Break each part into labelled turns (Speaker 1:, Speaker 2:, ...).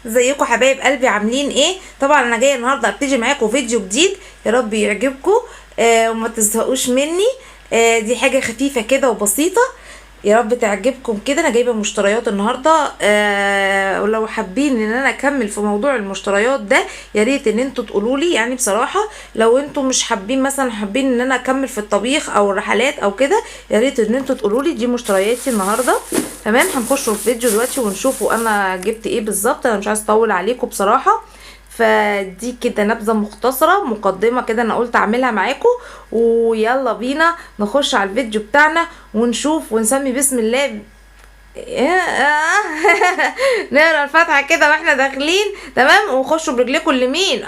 Speaker 1: ازيكم حبايب قلبي، عاملين ايه؟ طبعا انا جايه النهارده ابتدي معاكم فيديو جديد، يا رب يعجبكم وما تزهقوش مني. دي حاجه خفيفه كده وبسيطه، يا رب تعجبكم كده. انا جايبه مشتريات النهارده، ولو حابين ان انا اكمل في موضوع المشتريات ده يا ريت ان انتوا تقولوا لي. يعني بصراحه لو انتوا مش حابين، مثلا حابين ان انا اكمل في الطبيخ او الرحلات او كده، يا ريت ان انتوا تقولوا لي. دي مشترياتي النهارده. تمام، هنخشوا في فيديو دلوقتي ونشوفوا انا جبت ايه بالظبط. انا مش عايزه اطول عليكم بصراحه، فدي كده نبذه مختصره مقدمه كده انا قلت اعملها معاكم. ويلا بينا نخش على الفيديو بتاعنا ونشوف ونسمي بسم الله. نقرا الفاتحه كده واحنا داخلين. تمام، وخشوا برجليكم اليمين،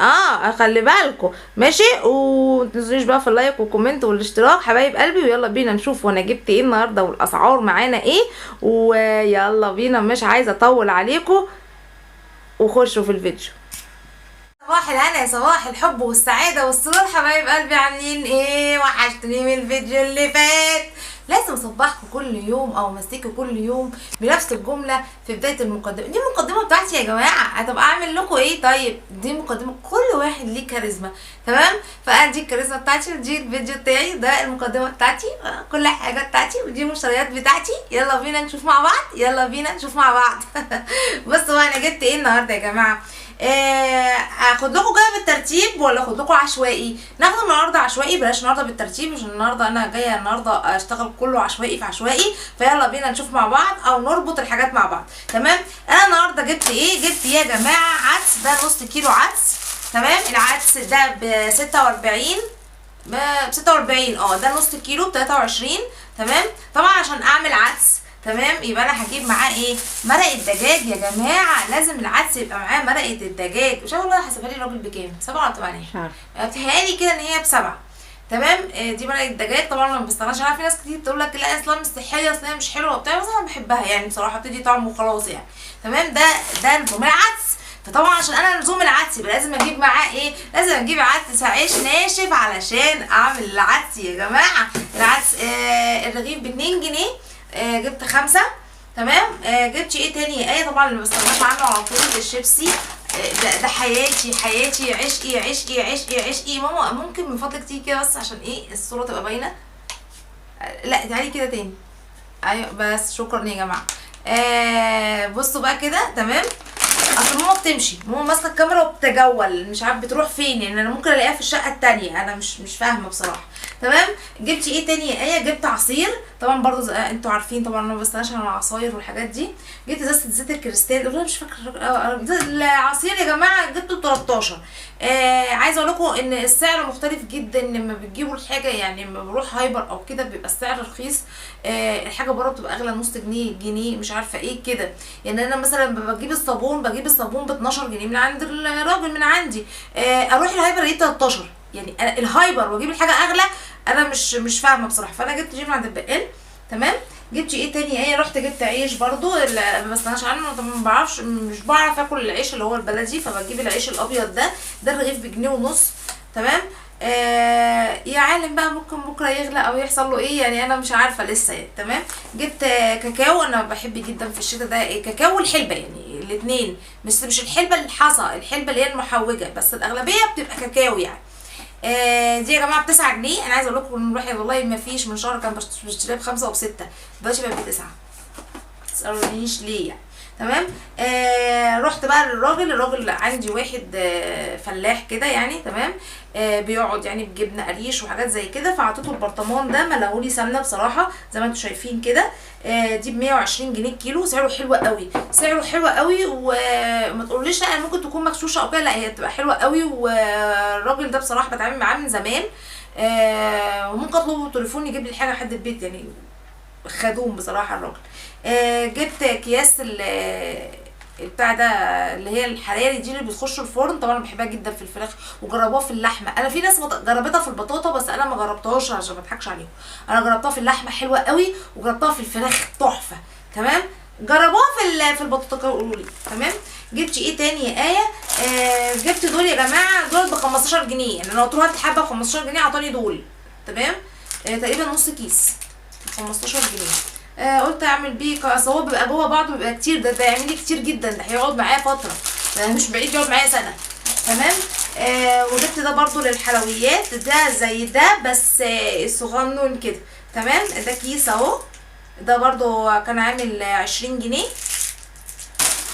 Speaker 1: خلي بالكم ماشي. ومتنسونيش بقى في اللايك والكومنت والاشتراك حبايب قلبي. ويلا بينا نشوف وانا جبت ايه النهارده والاسعار معانا ايه. ويلا بينا، مش عايزه اطول عليكم، وخشوا في الفيديو. صباح الهنا يا صباح الحب والسعادة والسرور حبايب قلبي، عاملين ايه؟ وحشتني من الفيديو اللي فات. لازم اصبحكم كل يوم او امسيكوا كل يوم بنفس الجمله في بدايه المقدمه. دي المقدمه بتاعتي يا جماعه، هتبقى اعمل لكم ايه؟ طيب دي مقدمه، كل واحد ليه كاريزما. تمام، فدي الكاريزما بتاعتي، ودي الفيديو بتاعي، ده المقدمه بتاعتي، كل حاجه بتاعتي، ودي المشتريات بتاعتي. يلا بينا نشوف مع بعض، يلا بينا نشوف مع بعض. بصوا بقى انا جبت ايه النهارده يا جماعه. اخد لكم كده بالترتيب ولا اخد لكم عشوائي؟ ناخد النهارده عشوائي، بلاش النهارده بالترتيب عشان النهارده انا جايه النهارده اشتغل كله عشوائي في عشوائي. فيلا بينا نشوف مع بعض او نربط الحاجات مع بعض. تمام، انا النهارده جبت ايه؟ جبت يا جماعه عدس، ده نص كيلو عدس. تمام، العدس ده ب 46، ب 46. ده نص كيلو ب 23. تمام، طبعا عشان اعمل عدس تمام يبقى انا هجيب معاه ايه؟ مرقه دجاج يا جماعه. لازم العدس يبقى معاه مرقه الدجاج. مش عارفه والله حسبها لي الراجل بكام، 7 ولا 8؟ مش عارفه، بتهيألي كده ان هي ب7. تمام، دي مرقه الدجاج. طبعا ما بستغناش عنها، في ناس كتير تقول لك لا اصلا مش صحيه، اصلا هي مش حلوه وبتاع، بس انا بحبها يعني بصراحه، بتدي طعم وخلاص يعني. تمام، ده لزوم العدس. فطبعا عشان انا لزوم العدس يبقى لازم اجيب معاه ايه؟ لازم اجيب عدس عيش ناشف علشان اعمل العدس يا جماعه. العدس الرغيف ب2 جنيه، جبت 5. تمام، جبت ايه تاني؟ طبعا اللي بستغناش عنه على طول الشيبسي. ده حياتي حياتي، عشقي عشقي عشقي عشقي. ماما ممكن من فضلك تيجي كده بس عشان ايه الصوره تبقى باينه؟ لا تعالي كده تاني. ايوه بس، شكرا يا جماعه. بصوا بقى كده. تمام، اصل ماما بتمشي، ماما ماسكه الكاميرا وبتجول، مش عارف بتروح فين يعني. انا ممكن الاقيها في الشقه التانية، انا مش فاهمه بصراحه. تمام، جبت ايه تاني يا جبت عصير. طبعا برضو انتوا عارفين طبعا انا ما بستناش على العصاير والحاجات دي. جبت ازازه زيت الكريستال، انا مش فاكره العصير يا جماعه جبته 13. عايزه اقول لكم ان السعر مختلف جدا لما بتجيبوا الحاجه، يعني لما بروح هايبر او كده بيبقى السعر رخيص. الحاجه بره بتبقى اغلى، نص جنيه جنيه مش عارفه ايه كده. يعني انا مثلا بجيب الصابون ب 12 جنيه من عند الراجل من عندي. اروح الهايبر اجيب 13. يعني الهايبر واجيب الحاجه اغلى، انا مش فاهمه بصراحه. فانا جبت جيب عند البقال. تمام، جبت ايه تاني؟ رحت جبت عيش برضو اللي ما بستغناش عنه. طبعا ما بعرفش، مش بعرف اكل العيش اللي هو البلدي، فبجيب العيش الابيض ده الرغيف بجنيه ونص. تمام، يا عالم بقى ممكن بكره يغلى او يحصل له ايه يعني، انا مش عارفه لسه يعني. تمام، جبت كاكاو، انا بحب جدا في الشتاء ده كاكاو والحلبه، يعني الاثنين، مش الحلبه الحصى، الحلبه اللي هي المحوجه، بس الاغلبيه بتبقى كاكاو يعني. دي يا جماعه ب9 جنيه. انا عايزه اقول لكم ان الواحد والله ما فيش من شهر كان بشتريها ب5 وب6، دلوقتي بقت ب9. متسألونيش ليه يعني. تمام، رحت بقى الراجل عندي واحد فلاح كده يعني. تمام، بيقعد يعني بجبنه قريش وحاجات زي كده، فاعطيته البرطمان ده ملهولي سمنه بصراحه زي ما انتم شايفين كده. دي ب 120 جنيه الكيلو، سعره حلو قوي، سعره حلو قوي. وما تقوليش لا ممكن تكون مغشوشه او كده، لا هي بتبقى حلوه قوي. والراجل ده بصراحه بتعامل معاه من زمان. وممكن اطلبه بالتليفون يجيب لي الحاجه لحد البيت يعني، خدوم بصراحه الراجل. جبت اكياس بتاع ده اللي هي الحراري دي اللي بتخش الفرن. طبعا انا بحبها جدا في الفراخ، وجربوها في اللحمه. انا في ناس جربتها في البطاطا بس انا ما جربتهاش عشان ما اضحكش عليهم. انا جربتها في اللحمه حلوه قوي، وجربتها في الفراخ تحفه. تمام، جربوها في البطاطا وقولوا لي. تمام، جبت ايه تاني يا جبت دول يا جماعه، دول ب 15 جنيه. يعني لو تروحوا الحبه ب 15 جنيه عطاني دول. تمام، تقريبا نص كيس ب 15 جنيه. قلت اعمل بيه، اصل هو بيبقى جوه بعضه بيبقى كتير، ده يعمل لي كتير جدا، ده هيقعد معايا فتره. مش بعيد يقعد معايا سنه. تمام. وجبت ده برضو للحلويات، ده زي ده بس صغنون كده. تمام. ده كيس اهو، ده برضو كان عامل 20 جنيه.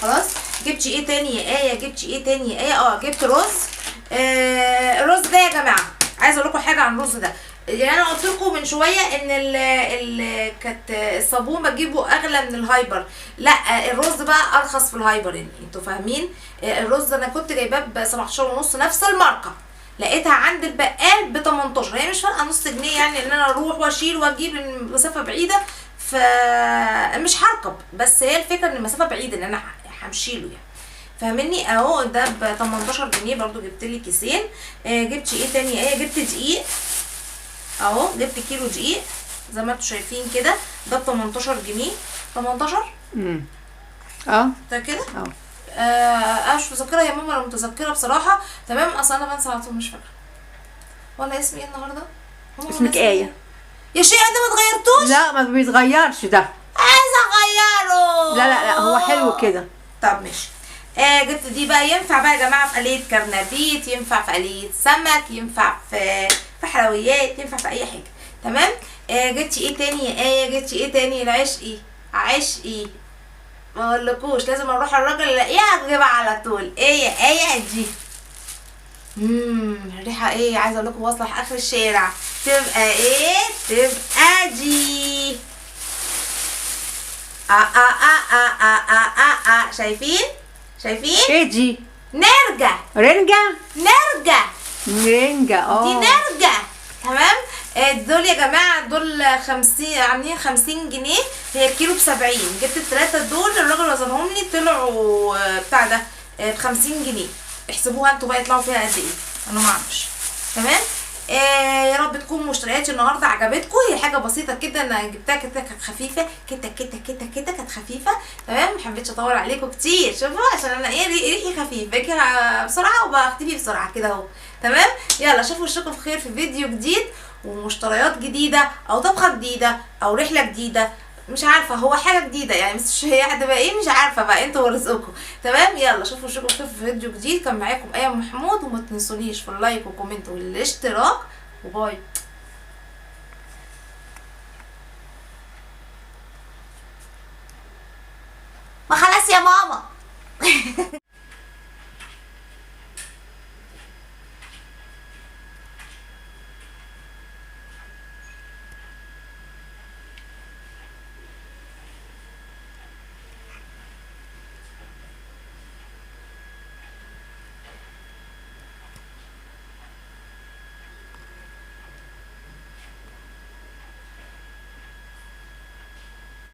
Speaker 1: خلاص. جبت ايه تاني يا ايه؟ جبت ايه تاني يا ايه؟ جبت رز. الرز ده يا جماعه عايزه اقول لكم حاجه عن الرز ده. يعني انا قلت لكم من شويه ان كانت الصابون بجيبه اغلى من الهايبر. لا، الرز بقى ارخص في الهايبر، يعني انتوا فاهمين. الرز انا كنت جايباه ب 17.5 نفس الماركه، لقيتها عند البقال ب 18. هي مش فارقه نص جنيه، يعني ان انا اروح واشيل واجيب من مسافه بعيده، فمش هركب. بس هي الفكره ان المسافه بعيده، ان انا همشيله يعني، فاهمني. اهو ده ب 18 جنيه برضو. جبت لي كيسين. جبت ايه تاني؟ جبت دقيق اهو، جبت كيلو دقيق زي ما انتوا شايفين كده، ده ب 18 جنيه. 18. ده كده. انا مش متذكره يا ماما، لو متذكره بصراحه. تمام. اصل انا بنسى على طول، مش فاكره. ولا اسمي ايه النهارده؟
Speaker 2: اسمك ايه
Speaker 1: يا شيخ؟ انت ما اتغيرتوش؟
Speaker 2: لا ما بيتغيرش ده.
Speaker 1: عايزه اغيره.
Speaker 2: لا هو حلو كده.
Speaker 1: طب ماشي. جبت دي بقى، ينفع بقى يا جماعه في قليه كرنبيت، ينفع في قليه سمك، ينفع في حلويات، ينفع في اي حاجه. تمام. جبت ايه تاني يا ايه؟ جبت ايه تاني؟ العشقي عشقي ما اقولكوش، لازم اروح الراجل الاقيها اجيبها على طول. ايه يا ايه دي؟ الريحه ايه؟ عايزه اقول لكم واصله لاخر الشارع. تبقى ايه؟ تبقى دي. شايفين؟
Speaker 2: ايه دي؟
Speaker 1: نرجة.
Speaker 2: رنجة.
Speaker 1: نرجة.
Speaker 2: رنجة.
Speaker 1: دي نرجة. تمام. دول يا جماعة دول 50، عاملين 50 جنيه. هي الكيلو ب70. جبت التلاتة دول، الراجل وزنهم لي طلعوا بتاع ده ب50 جنيه. احسبوها انتوا بقى يطلعوا فيها قد ايه، انا معرفش. تمام. يا رب تكون مشترياتي النهارده عجبتكم. هي حاجه بسيطه كده، انا جبتها كده كانت خفيفه كده كانت خفيفه. تمام. محبتش اطول عليكم كتير، شوفوا عشان انا ريحي خفيف، باجي بسرعه وبختفي بسرعه كده اهو. تمام. يلا شوفوا وشكم في خير في فيديو جديد ومشتريات جديده او طبخه جديده او رحله جديده. مش عارفه، هو حاجه جديده يعني، بس هي هتبقى ايه مش عارفه بقى، انتوا ورزقكم. تمام. يلا شوفوا وشكم في خير في فيديو جديد. كان معاكم ايه محمود، وما تنسونيش في اللايك والكومنت والاشتراك، وباي. ما خلاص يا ماما.